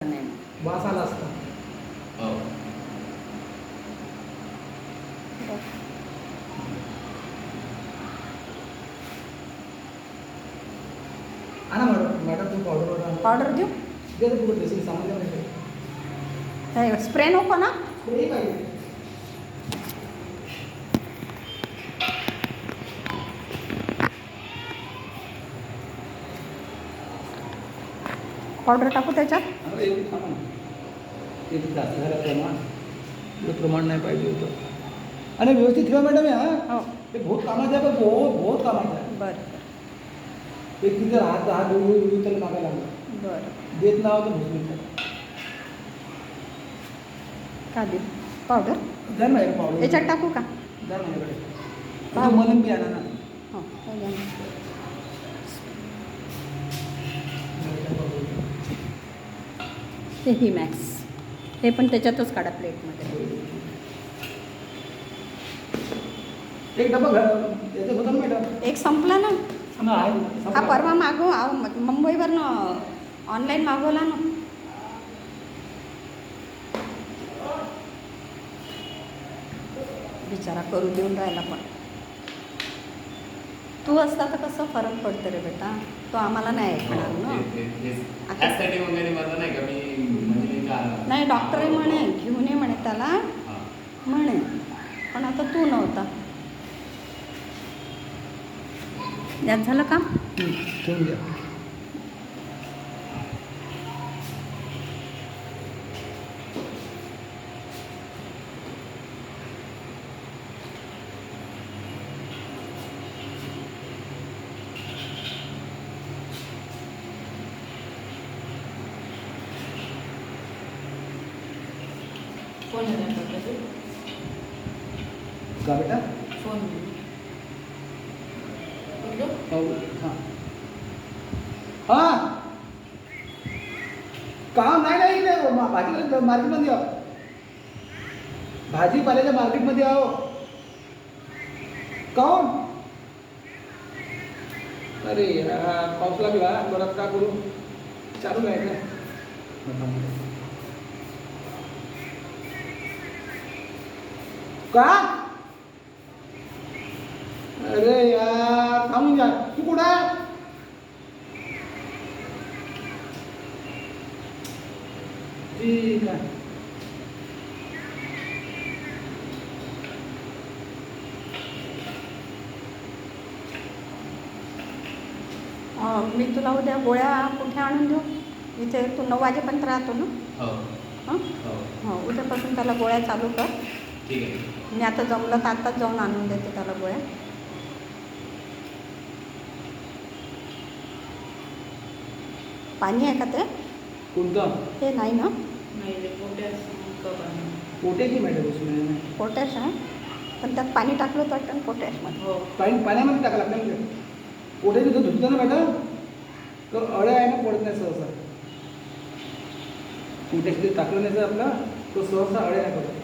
नाही मग. वास आला असता. हो. आणा मॅडम, मॅडम तुम्ही पावडर आणा. पावडर देऊ? दे पुढे ड्रेसिंग सामान द्या माहिती. हे स्प्रे नको ना? स्प्रे पाहिजे. पावडर टाकू त्याच्यात? अरे एवढी थांबा ना. ते जास्त झालं प्रमाण, एवढं प्रमाण नाही पाहिजे होतं. आणि व्यवस्थित ठेवा मॅडम या. हो. ते बहुत कामाचं आहे, पण बहुत कामाचं आहे. बरं एक तिथे हात देऊ त्याला मागायला लागलं. बरं. देत नाव तर भुसभुस का देऊ पावडर? द्या ना एक पावडर. याच्यात टाकू का? द्या ना माझ्याकडे. हा. मलम बी आणा ना. हो हो द्या ना. हे मॅक्स हे पण त्याच्यातच काढा प्लेटमध्ये. एक डबा याच्यात होता ना मॅडम. एक संपला ना. हा आहे ना. हा संपला. परवा मुंबईवरनं ऑनलाईन मागवला ना. बिचारा करू देऊन राहिला पण. तू असता तर कसं फरक पडतं रे बेटा. तो आम्हाला नाही ऐकणार ना. त्यासाठी वगैरे मला नाही का मी म्हणजे का नाही डॉक्टरही म्हणे घेऊन ये म्हणे त्याला हां. म्हणे, पण आता तू नव्हता. यात झालं का? ठेवून द्या. फोन येतो का बेटा? फोन हो हां हां. काम नाही इकडे भाजीला मार्केटमध्ये आहो. भाजीपाल्याच्या मार्केटमध्ये आहो. काऊन? अरे यार पाऊस लागला परत का करू. चालू आहे का? अरे यार थांबून जा. तू कुठं आहे? ठीक आहे. मी तुला उद्या गोळ्या कुठे आणून देऊ? इथे तू 9 वाजेपर्यंत राहतो ना? हो. हां हो. हो उद्यापासून त्याला गोळ्या चालू कर. ठीक आहे. मी आता जमलं तर आत्ताच जाऊन आणून देते त्याला गोळ्या. पाणी आहे का ते? कोणतं? हे नाही ना? नाही ते पोट्यास पोट्याची मॅडम उसमें पोटॅश आहे पण त्यात पाणी टाकलं तर वाटतं ना पोटॅशमध्ये. हो पाण्यामध्ये टाका लागतं. पोट्याची जर धुतलं ना मॅडम तर अळ्या आहे ना पडत नाही सहसा. पोट्याशी जर टाकलं नाही तर आपला तो सहसा अळ्या नाही पडत.